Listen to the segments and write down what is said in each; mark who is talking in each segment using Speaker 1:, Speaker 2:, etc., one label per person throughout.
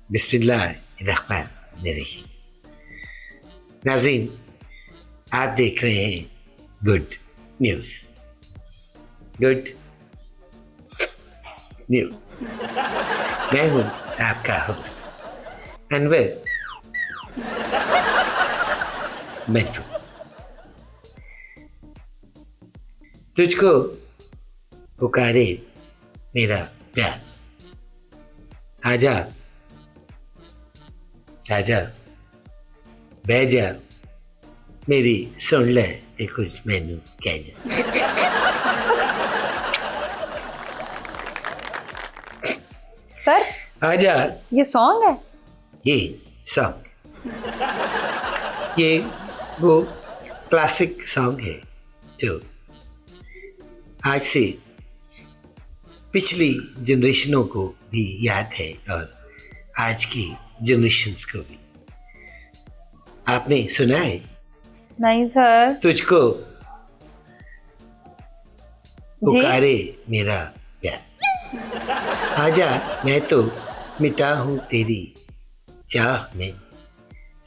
Speaker 1: बिस्मिल्लाहिर्रहमानिर्रहीम। नाज़रीन, आप देख रहे हैं गुड न्यूज़। Good news. मैं हूं आपका होस्ट अनवर मजबूर। तुझको पुकारे मेरा प्यार, आजा आजा बह जा, मेरी सुन ले ते कुछ मैनू कह जा।
Speaker 2: सर,
Speaker 1: आजा।
Speaker 2: ये सॉन्ग है?
Speaker 1: ये सॉन्ग, ये वो क्लासिक सॉन्ग है जो आज से पिछली जनरेशनों को भी याद है और आज की जनरेशन्स को भी। आपने सुना है?
Speaker 2: नहीं सर।
Speaker 1: तुझको पुकारे मेरा प्यार, आजा मैं तो मिटा हूँ तेरी चाह में,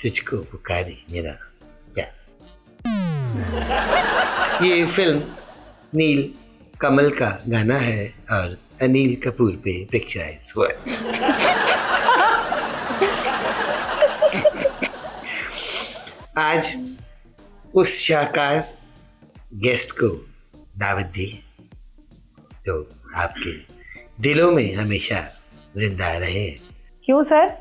Speaker 1: तुझको पुकारे मेरा प्यार। ये फिल्म नील कमल का गाना है और अनिल कपूर पे पिक्चराइज हुआ है। आज उस शाहकार गेस्ट को दावत दी तो आपके दिलों में हमेशा जिंदा रहे।
Speaker 2: क्यों सर?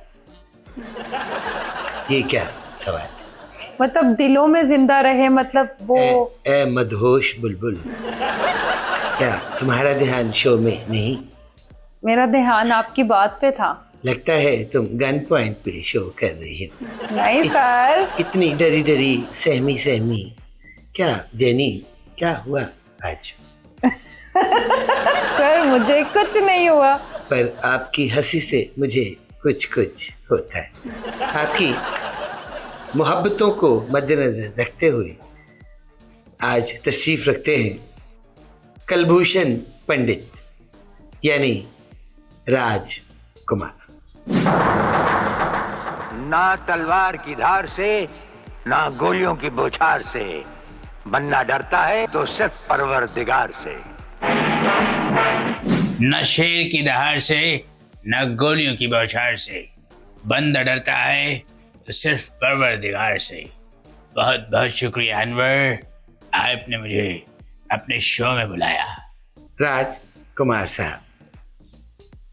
Speaker 1: ये क्या सवाल?
Speaker 2: मतलब दिलों में जिंदा रहे मतलब वो
Speaker 1: ए मदहोश बुलबुल, क्या तुम्हारा ध्यान शो में नहीं?
Speaker 2: मेरा ध्यान आपकी बात पे था।
Speaker 1: लगता है तुम गन पॉइंट पे शो कर रही हो।
Speaker 2: नहीं सर।
Speaker 1: इतनी डरी डरी सहमी सहमी। क्या जेनी, क्या हुआ आज?
Speaker 2: सर मुझे कुछ नहीं हुआ।
Speaker 1: पर आपकी हंसी से मुझे कुछ कुछ होता है। आपकी मोहब्बतों को मद्देनजर रखते हुए आज तशरीफ रखते हैं कलभूषण पंडित यानी राजकुमार।
Speaker 3: ना तलवार की धार से, ना गोलियों की बौछार से, बनना डरता है तो सिर्फ परवरदिगार से।
Speaker 4: न शेर की दहाड़ से, न गोलियों की बौछार से, बंदा डरता है तो सिर्फ परवरदिगार से। बहुत बहुत शुक्रिया अनवर, आपने मुझे अपने शो में बुलाया।
Speaker 1: राजकुमार साहब,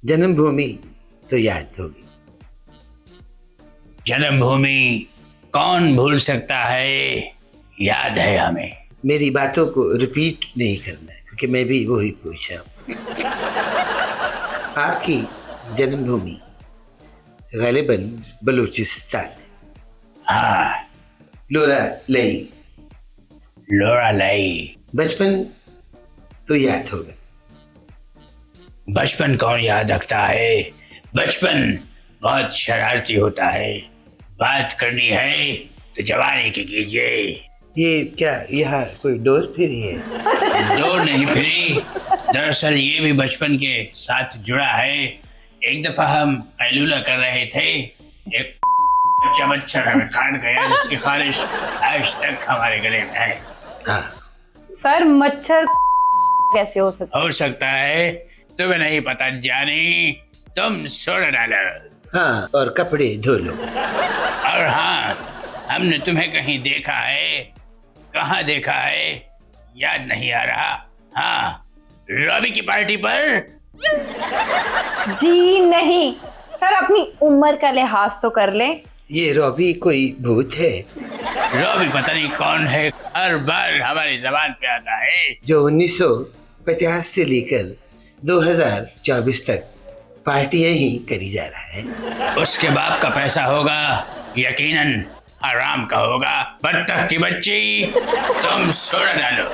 Speaker 1: जन्मभूमि तो याद होगी।
Speaker 4: जन्मभूमि कौन भूल सकता है, याद है हमें।
Speaker 1: मेरी बातों को रिपीट नहीं करना है क्योंकि मैं भी वही पूछा हूँ। आपकी जन्मभूमि गालिबन बलूचिस्तान है।
Speaker 4: हाँ,
Speaker 1: लोरा लई।
Speaker 4: लोरा लई।
Speaker 1: बचपन तो याद होगा।
Speaker 4: बचपन कौन याद रखता है? बचपन बहुत शरारती होता है। बात करनी है तो जवानी की कीजिए।
Speaker 1: ये क्या यहाँ कोई डोर फिरी है?
Speaker 4: डोर नहीं फिरी, दरअसल ये भी बचपन के साथ जुड़ा है। एक दफा हम कैलूला कर रहे थे, एक बच्चा मच्छर हमें काट गया जिसकी खारिश आज तक हमारे गले में है।
Speaker 1: हाँ।
Speaker 2: सर मच्छर कैसे हो
Speaker 4: सकता है? तुम्हें नहीं पता जानी, तुम सोडा डालो।
Speaker 1: हाँ, और कपड़े धो लो।
Speaker 4: और हाँ, हमने तुम्हें कहीं देखा है। कहाँ देखा है याद नहीं आ रहा। हाँ, रॉबी की पार्टी पर।
Speaker 2: जी नहीं सर, अपनी उम्र का लिहाज तो कर ले।
Speaker 1: ये रॉबी कोई भूत है?
Speaker 4: रॉबी पता नहीं कौन है, हर बार हमारी जबान पे आता है।
Speaker 1: जो 1950 से लेकर 2024 तक पार्टियां ही करी जा रहा है।
Speaker 4: उसके बाप का पैसा होगा, यकीनन हराम का होगा। बत्तख की बच्ची, तुम सोडा डालो।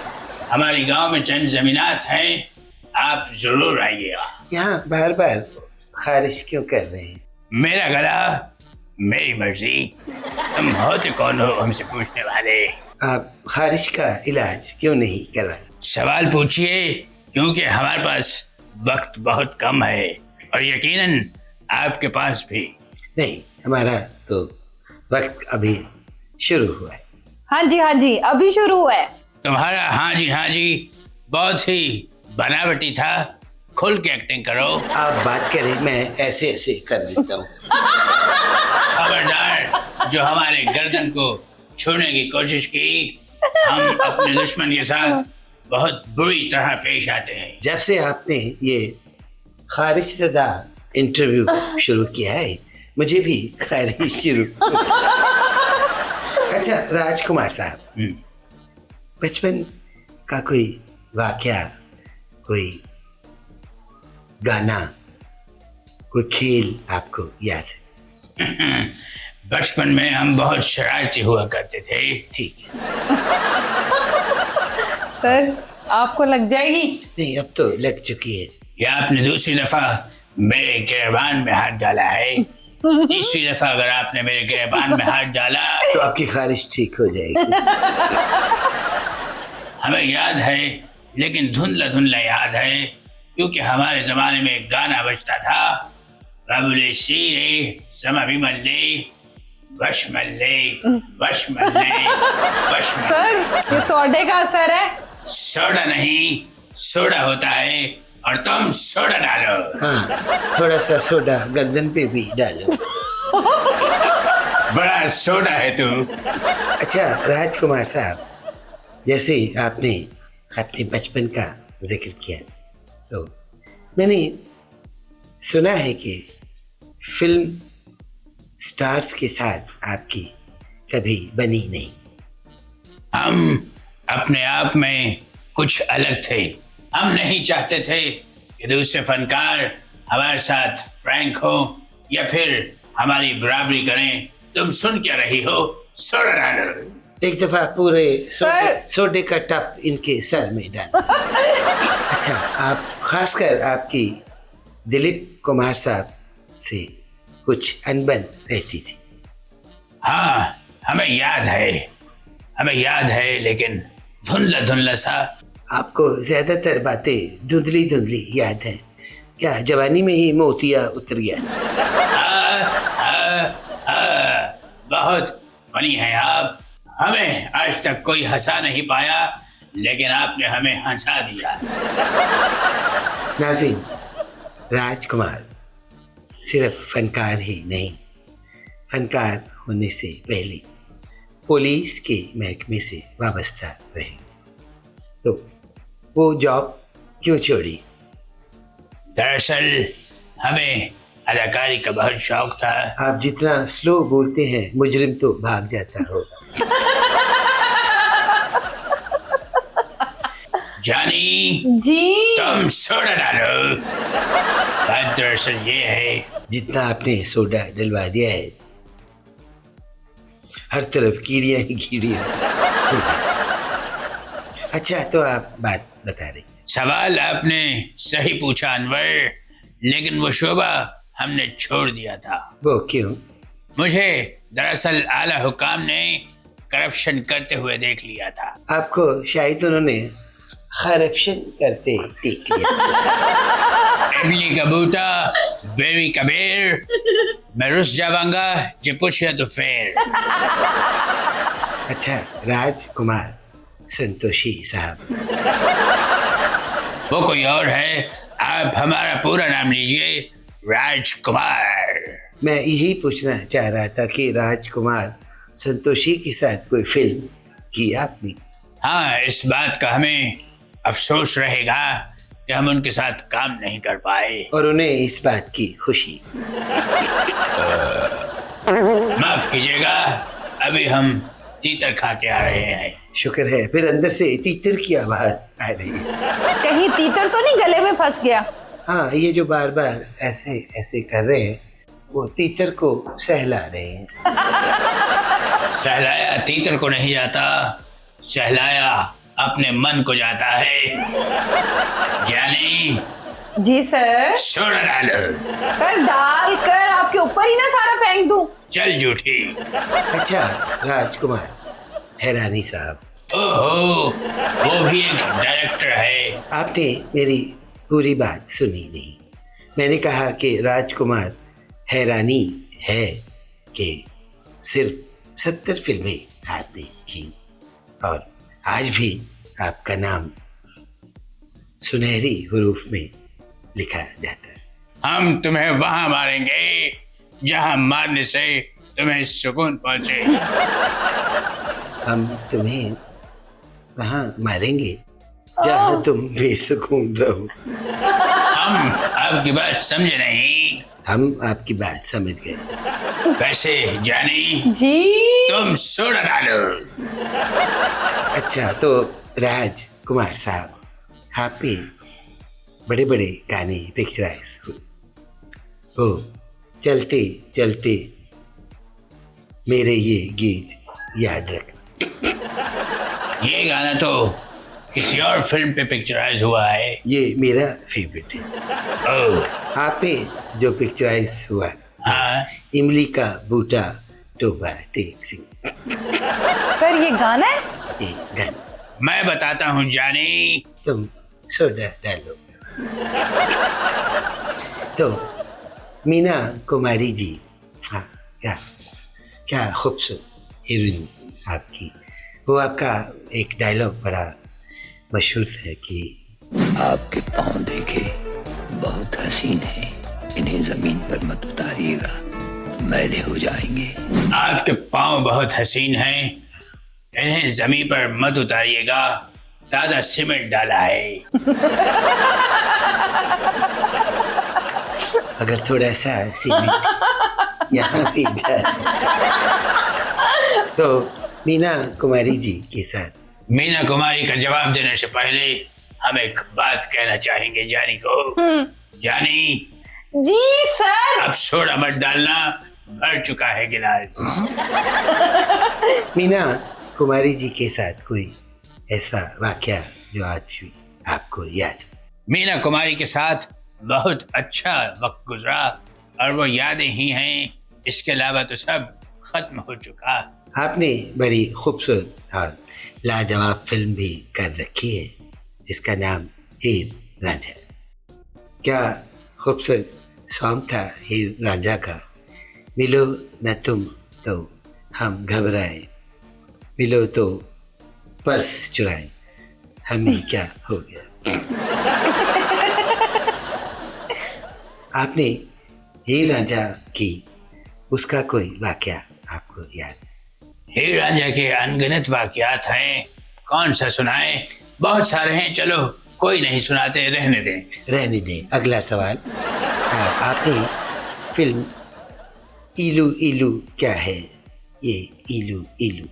Speaker 4: हमारी गांव में चंद जमीनात हैं, आप जरूर आइएगा।
Speaker 1: यहाँ बार बार खारिश क्यों कर रहे हैं?
Speaker 4: मेरा गला मेरी मर्जी, तुम होते कौन हो हमसे पूछने वाले?
Speaker 1: आप खारिश का इलाज क्यों नहीं करवाते?
Speaker 4: सवाल पूछिए, क्योंकि हमारे पास वक्त बहुत कम है और यकीनन आपके पास भी।
Speaker 1: नहीं, हमारा तो वक्त अभी शुरू हुआ है।
Speaker 2: हाँ जी अभी शुरू हुआ है।
Speaker 4: तुम्हारा हाँ जी बहुत ही बनावटी था। खुल के एक्टिंग करो।
Speaker 1: आप बात करें, मैं ऐसे ऐसे कर देता हूँ।
Speaker 4: खबरदार, जो हमारे गर्दन को छूने की कोशिश की, हम अपने दुश्मन के साथ बहुत बुरी तरह पेश आते हैं।
Speaker 1: जब से आपने ये खारिजदा इंटरव्यू शुरू किया है, मुझे भी खारिज शुरू। अच्छा राजकुमार साहब, बचपन का कोई वाकया, कोई गाना, कोई खेल आपको याद है?
Speaker 4: बचपन में हम बहुत शरारती हुआ करते थे।
Speaker 1: ठीक है।
Speaker 2: सर आपको लग जाएगी।
Speaker 1: नहीं, अब तो लग चुकी है।
Speaker 4: या आपने दूसरी दफा मेरे गिरबान में हाथ डाला है। तीसरी दफा अगर आपने मेरे गिरबान में हाथ डाला
Speaker 1: तो आपकी खारिज ठीक हो जाएगी।
Speaker 4: हमें याद है, लेकिन धुंधला धुंधला याद है, क्योंकि हमारे जमाने में एक गाना बजता था, बाबुले शीरे समा विमल्ले वशमल्ले वशमल्ले वशमल्ले।
Speaker 2: सर ये सोडे का असर है।
Speaker 4: सोडा नहीं, सोडा होता है, और तुम सोडा डालो।
Speaker 1: हाँ, थोड़ा सा सोडा गर्दन पे भी डालो।
Speaker 4: बड़ा सोडा है तू।
Speaker 1: अच्छा राजकुमार साहब, जैसे आपने अपने बचपन का जिक्र किया, तो मैंने सुना है कि फिल्म स्टार्स के साथ आपकी कभी बनी नहीं।
Speaker 4: हम अपने आप में कुछ अलग थे। हम नहीं चाहते थे कि दूसरे फनकार हमारे साथ फ्रैंक हो या फिर हमारी बराबरी करें। तुम सुन क्या रही हो? सोडा डालो।
Speaker 1: एक दफा पूरे
Speaker 2: सर।
Speaker 1: सोडे का टप इनके सर में डाल। अच्छा, आप खासकर आपकी दिलीप कुमार साहब से कुछ अनबन रहती थी।
Speaker 4: हाँ, हमें याद है, लेकिन धुंधला धुंधला सा।
Speaker 1: आपको ज्यादातर बातें धुंधली धुंधली याद है क्या? जवानी में ही मोतिया उतर गया।
Speaker 4: बहुत फनी है आप। हमें आज तक कोई हंसा नहीं पाया, लेकिन आपने हमें हंसा दिया।
Speaker 1: नाज़रीन, राजकुमार सिर्फ फनकार ही नहीं, फनकार होने से पहले पुलिस के महकमे से वाबस्ता रहे। तो वो जॉब क्यों छोड़ी?
Speaker 4: दरअसल हमें अदाकारी का बहुत शौक था।
Speaker 1: आप जितना स्लो बोलते हैं, मुजरिम तो भाग जाता होगा।
Speaker 4: जानी
Speaker 2: जी
Speaker 4: तुम सोडा डालो। बात दरअसल ये है,
Speaker 1: जितना आपने सोडा डलवा दिया है, हर तरफ कीड़ियां ही कीड़ियां। अच्छा, तो आप बात बता रही।
Speaker 4: सवाल आपने सही पूछा अनवर, लेकिन वो शोबा हमने छोड़ दिया था।
Speaker 1: वो क्यों?
Speaker 4: मुझे दरअसल आला हुकाम ने करप्शन करते हुए देख लिया था।
Speaker 1: आपको शायद उन्होंने करप्शन करते देख लिया।
Speaker 4: इमली का बूटा बेबी कबीर, मैं रुस जावांगा जे पूछे तो फिर।
Speaker 1: अच्छा राजकुमार संतोषी साहब,
Speaker 4: वो कोई और है, आप हमारा पूरा नाम लीजिए, राजकुमार।
Speaker 1: मैं यही पूछना चाह रहा था कि राजकुमार संतोषी के साथ कोई फिल्म की आपने?
Speaker 4: हाँ, इस बात का हमें अफसोस रहेगा कि हम उनके साथ काम नहीं कर पाए।
Speaker 1: और उन्हें इस बात की खुशी?
Speaker 4: माफ कीजिएगा, अभी हम तीतर खा के आ रहे हैं।
Speaker 1: शुक्र है, फिर अंदर से तीतर की आवाज आ रही है।
Speaker 2: कहीं तीतर तो नहीं गले में फंस गया?
Speaker 1: हाँ, ये जो बार बार ऐसे ऐसे कर रहे हैं, वो तीतर को सहला रहे हैं।
Speaker 4: सहलाया तीतर को नहीं जाता, सहलाया अपने मन को जाता है। जानी
Speaker 2: जी सर।
Speaker 4: सोडा डालो।
Speaker 2: सर डालकर आपके ऊपर ही ना सारा फेंक दूं?
Speaker 4: चल झूठी।
Speaker 1: अच्छा राजकुमार हैरानी साहब,
Speaker 4: ओहो, वो भी एक डायरेक्टर है।
Speaker 1: आपने मेरी पूरी बात सुनी नहीं। मैंने कहा कि राजकुमार हैरानी है कि सिर्फ 70 फिल्में आपने की और आज भी आपका नाम सुनहरी हुरूफ में लिखा जाता है।
Speaker 4: हम तुम्हें वहां मारेंगे जहां मारने से तुम्हें सुकून पहुंचे।
Speaker 1: हम तुम्हें वहां मारेंगे जहां तुम बेसुकून रहो।
Speaker 4: हम आपकी बात समझे नहीं।
Speaker 1: हम आपकी बात समझ गए।
Speaker 4: वैसे जानी,
Speaker 2: जी
Speaker 4: तुम सोडा डालो।
Speaker 1: अच्छा तो राज कुमार साहब, आप भी बड़े बड़े गाने पिक्चराइज हो। चलते चलते मेरे ये गीत याद रखना।
Speaker 4: ये गाना तो किसी और फिल्म पे पिक्चराइज हुआ है।
Speaker 1: ये मेरा फेवरेट है।
Speaker 4: ओह
Speaker 1: आप पे जो पिक्चराइज हुआ,
Speaker 4: हाँ,
Speaker 1: इमली का बूटा टोबा टेक सिंह,
Speaker 2: सर ये गाना है।
Speaker 1: ये गाना।
Speaker 4: मैं बताता हूँ जानी।
Speaker 1: तुम सोडा डालो। तो मीना कुमारी जी, हाँ क्या क्या खूबसूरत हीरोइन आपकी। वो आपका एक डायलॉग बड़ा मशहूर है कि
Speaker 5: आपके पाँव देखे बहुत हसीन है, इन्हें जमीन पर मत उतारिएगा, मैले हो जाएंगे।
Speaker 4: आपके पाँव बहुत हसीन हैं, इन्हें जमीन पर मत उतारिएगा, ताजा सीमेंट डाला है।
Speaker 1: अगर थोड़ा सा सीमेंट यहाँ भी जाए तो मीना कुमारी जी के साथ।
Speaker 4: मीना कुमारी का जवाब देने से पहले हम एक बात कहना चाहेंगे जानी को। जानी,
Speaker 2: जी सर।
Speaker 4: अब सोडा मत डालना, भर चुका है गिलास।
Speaker 1: मीना कुमारी जी के साथ कोई ऐसा वाकया जो आज भी आपको याद?
Speaker 4: मीना कुमारी के साथ बहुत अच्छा वक्त गुजरा और वो यादें ही हैं, इसके अलावा तो सब खत्म हो चुका।
Speaker 1: आपने बड़ी खूबसूरत और लाजवाब फिल्म भी कर रखी है जिसका नाम हीर रांझा। क्या खूबसूरत सॉन्ग था हीर रांझा का। मिलो न तुम तो हम घबराए, मिलो तो पर्स चुराए, हमें क्या हो गया। आपने हीर रांझा की, उसका कोई वाकया आपको याद?
Speaker 4: हीर रांझा के अनगिनत वाकयात हैं, कौन सा सुनाए? बहुत सारे हैं, चलो कोई नहीं सुनाते, रहने दें।
Speaker 1: अगला सवाल। आपने फिल्म इलू इलू क्या है? ये इलू इलू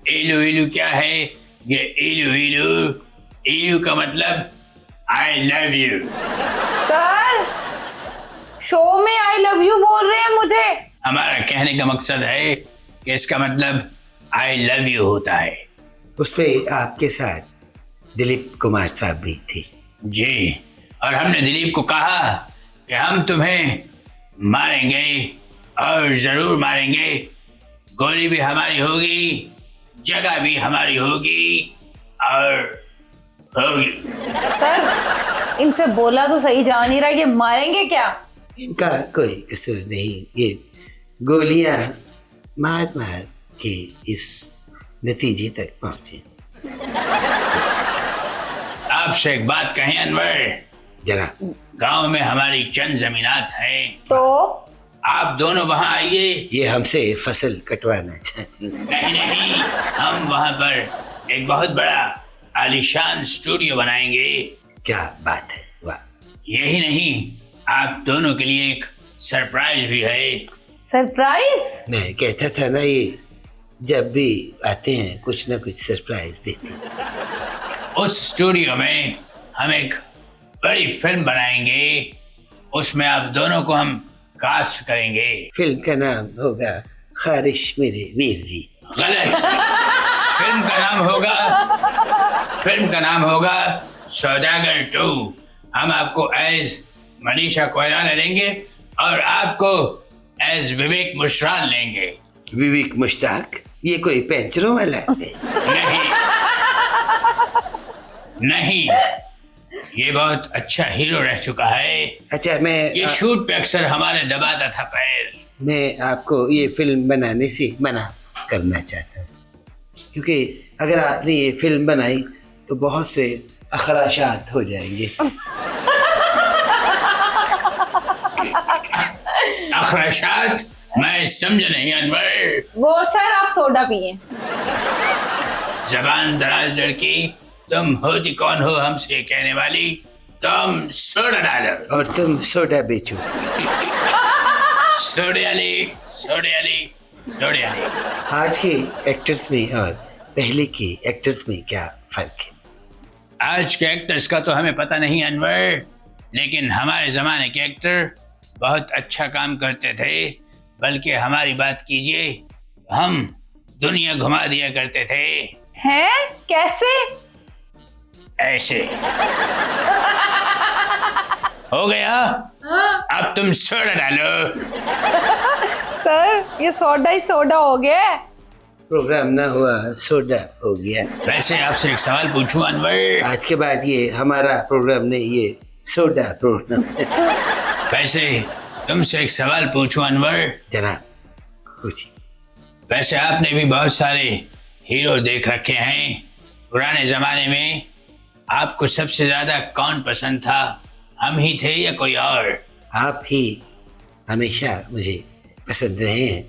Speaker 4: इलू इलू क्या है? ये इलू इलू, इलू का मतलब I love you.
Speaker 2: Sir show में आई लव यू बोल रहे हैं मुझे।
Speaker 4: हमारा कहने का मकसद है कि इसका मतलब आई लव यू होता है।
Speaker 1: उसमें आपके साथ दिलीप कुमार साहब भी थे।
Speaker 4: जी, और हमने दिलीप को कहा कि हम तुम्हें मारेंगे और जरूर मारेंगे, गोली भी हमारी होगी, जगह भी हमारी होगी और होगी।
Speaker 2: सर इनसे बोला तो सही जा नहीं रहा, ये मारेंगे क्या?
Speaker 1: इनका कोई कसूर नहीं, ये गोलियां मार मार के इस नतीजे तक पहुंचे।
Speaker 4: आपसे एक बात कहें अनवर,
Speaker 1: जनाब।
Speaker 4: गांव में हमारी चंद जमीनात हैं,
Speaker 2: तो
Speaker 4: आप दोनों वहां आइए।
Speaker 1: ये हमसे फसल कटवाना चाहती हूँ।
Speaker 4: नहीं, हम वहां पर एक बहुत बड़ा आलीशान स्टूडियो बनाएंगे।
Speaker 1: क्या बात है, वाह।
Speaker 4: यही नहीं, आप दोनों के लिए एक सरप्राइज भी है।
Speaker 2: सरप्राइज?
Speaker 1: मैं कहता था ना, ये जब भी आते हैं कुछ ना कुछ सरप्राइज देते हैं।
Speaker 4: उस स्टूडियो में हम एक बड़ी फिल्म बनाएंगे, उसमें आप दोनों को हम कास्ट करेंगे।
Speaker 1: फिल्म का नाम होगा खारिश मेरे वीर जी।
Speaker 4: गलत। फिल्म का नाम होगा सौदागर 2। हम आपको एज मनीषा कोइराला लेंगे और आपको एज विवेक मुश्रान लेंगे।
Speaker 1: विवेक मुश्ताक? ये कोई पैंचरों वाला है?
Speaker 4: नहीं, ये बहुत अच्छा हीरो रह चुका है।
Speaker 1: अच्छा
Speaker 4: ये शूट पे अक्सर हमारे दबाता था पैर।
Speaker 1: मैं आपको ये फिल्म बनाने से मना करना चाहता हूँ, क्योंकि अगर आपने ये फिल्म बनाई तो बहुत से अखराशात हो जाएंगे।
Speaker 4: अखराशात? मैं समझ नहीं अनवर।
Speaker 2: वो सर आप सोडा पिए।
Speaker 4: जबान दराज लड़की, तुम होती कौन हो हमसे कहने वाली? तुम सोडा डालो
Speaker 1: और तुम सोडा बेचो।
Speaker 4: सोडे वाली, सोडे वाली, सोडे वाली।
Speaker 1: आज के एक्टर्स में और पहले के एक्टर्स में क्या फर्क है?
Speaker 4: आज के एक्टर्स का तो हमें पता नहीं अनवर, लेकिन हमारे जमाने के एक्टर बहुत अच्छा काम करते थे। बल्कि हमारी बात कीजिए, हम दुनिया घुमा दिया करते थे।
Speaker 2: हैं? कैसे?
Speaker 4: ऐसे। हो गया? अब तुम सोडा डालो।
Speaker 2: सर ये सोडा ही सोडा हो गया।
Speaker 1: प्रोग्राम ना हुआ, सोडा हो गया।
Speaker 4: वैसे आपसे एक सवाल पूछूं अनवर?
Speaker 1: आज के बाद ये हमारा प्रोग्राम नहीं, ये सोडा प्रोग्राम है।
Speaker 4: वैसे तुमसे एक सवाल पूछूं अनवर?
Speaker 1: जनाब पूछिए।
Speaker 4: वैसे आपने भी बहुत सारे हीरो देख रखे हैं। पुराने जमाने में आपको सबसे ज्यादा कौन पसंद था? हम ही थे या कोई और?
Speaker 1: आप ही हमेशा मुझे पसंद रहे हैं।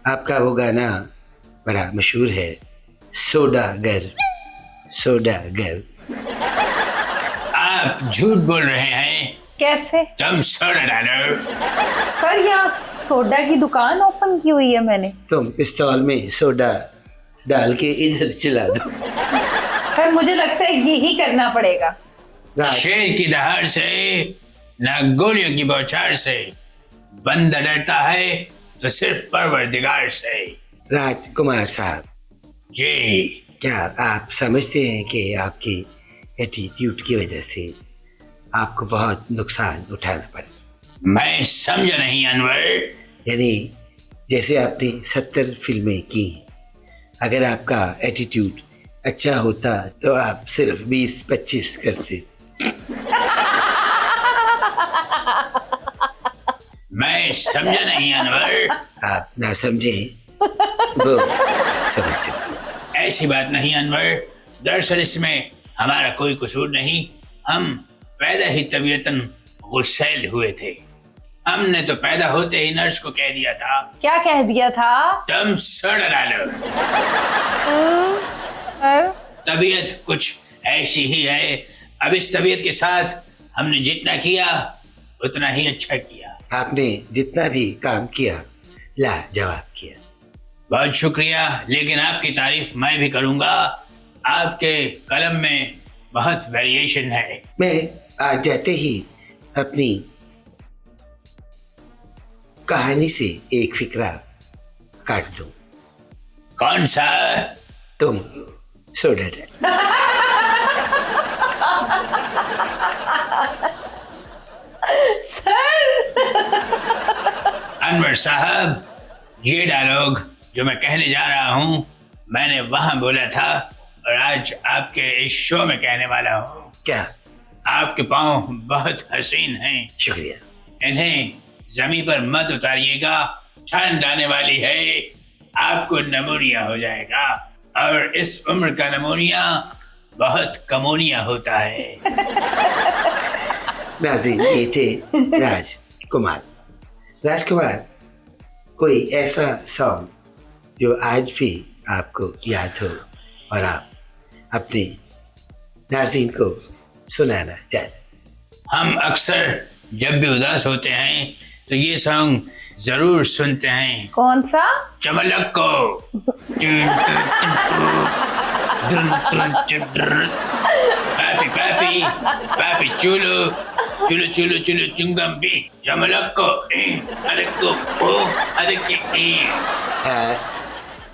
Speaker 1: आपका वो गाना बड़ा मशहूर है, सोडागर सोडागर।
Speaker 4: आप झूठ बोल रहे हैं।
Speaker 2: कैसे?
Speaker 4: तुम सोडा डालो।
Speaker 2: सर यहाँ सोडा की दुकान ओपन की हुई है मैंने।
Speaker 1: तुम पिस्तौल में सोडा डाल के इधर चला दो।
Speaker 2: सर मुझे लगता है यही करना पड़ेगा।
Speaker 4: शेर की दहाड़ से न गोलियों की बौछार से बंदा डरता है तो सिर्फ परवरदिगार से।
Speaker 1: राजकुमार साहब
Speaker 4: जी,
Speaker 1: क्या आप समझते हैं कि आपकी एटीट्यूड की वजह से आपको बहुत नुकसान उठाना पड़ा?
Speaker 4: मैं समझा नहीं अनवर।
Speaker 1: यानी जैसे आपने 70 फिल्में की, अगर आपका एटीट्यूड अच्छा होता तो आप सिर्फ 20-25 करते।
Speaker 4: मैं समझा नहीं अनवर।
Speaker 1: आप ना समझे वो समझ चुके।
Speaker 4: ऐसी बात नहीं अनवर, दरअसल इसमें हमारा कोई कसूर नहीं। हम पैदा ही तबीयतन गुस्सैल हुए थे। हमने तो पैदा होते ही नर्स को कह दिया था।
Speaker 2: क्या कह दिया था?
Speaker 4: तुम सोडा डालो।
Speaker 2: सर
Speaker 4: तबीयत कुछ ऐसी ही है। अब इस तबीयत के साथ हमने जितना किया उतना ही अच्छा किया।
Speaker 1: आपने जितना भी काम किया लाजवाब किया।
Speaker 4: बहुत शुक्रिया, लेकिन आपकी तारीफ मैं भी करूंगा। आपके कलम में बहुत वेरिएशन है।
Speaker 1: मैं आज जाते ही अपनी कहानी से एक फिक्रा काट दूं।
Speaker 4: कौन सा?
Speaker 1: तुम सोडा डाल।
Speaker 2: सर
Speaker 4: अनवर साहब, ये डायलॉग जो मैं कहने जा रहा हूँ मैंने वहां बोला था और आज आपके इस शो में कहने वाला हूँ।
Speaker 1: क्या?
Speaker 4: आपके पाँव बहुत हसीन हैं।
Speaker 1: शुक्रिया।
Speaker 4: इन्हें जमीन पर मत उतारिएगा, ठंड आने वाली है, आपको नमोनिया हो जाएगा और इस उम्र का नमोनिया बहुत कमोनिया होता है।
Speaker 1: नाज़रीन, ये थे राजकुमार। राजकुमार, कोई ऐसा सॉन्ग जो आज भी आपको याद हो और आप अपने नाज़रीन को सुनाना चाहें?
Speaker 4: हम अक्सर जब भी उदास होते हैं तो ये सॉन्ग जरूर सुनते हैं।
Speaker 2: कौन सा?
Speaker 4: चमलक को। पापी पापी पापी चूलू चूलू चूलू चूलू चुंगम भी चमलक को अदक को अदक की।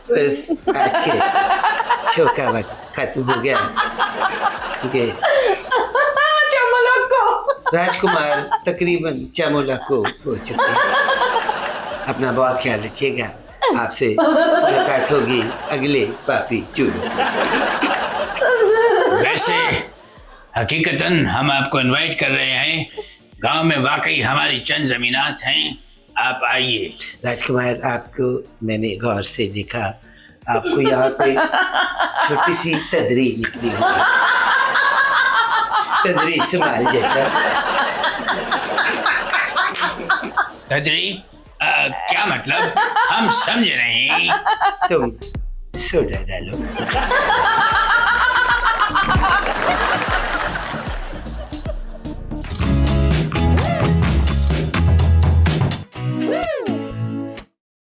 Speaker 1: बस आज के शो का वक्त खत्म हो गया क्योंकि राजकुमार तकरीबन चमोलको हो चुके हैं। अपना बहुत ख्याल रखिएगा। आपसे मुलाकात होगी अगले पापी चूलू।
Speaker 4: वैसे हकीकतन हम आपको इनवाइट कर रहे हैं। गांव में वाकई हमारी चंद जमीनात हैं, आप आइए।
Speaker 1: राजकुमार, आपको मैंने गौर से देखा, आपको यहाँ पे छोटी सी तदरी निकली हुई है। तदरी संभाल बेटा।
Speaker 4: तदरी क्या मतलब? हम समझ रहे हैं।
Speaker 1: तुम सोडा डालो।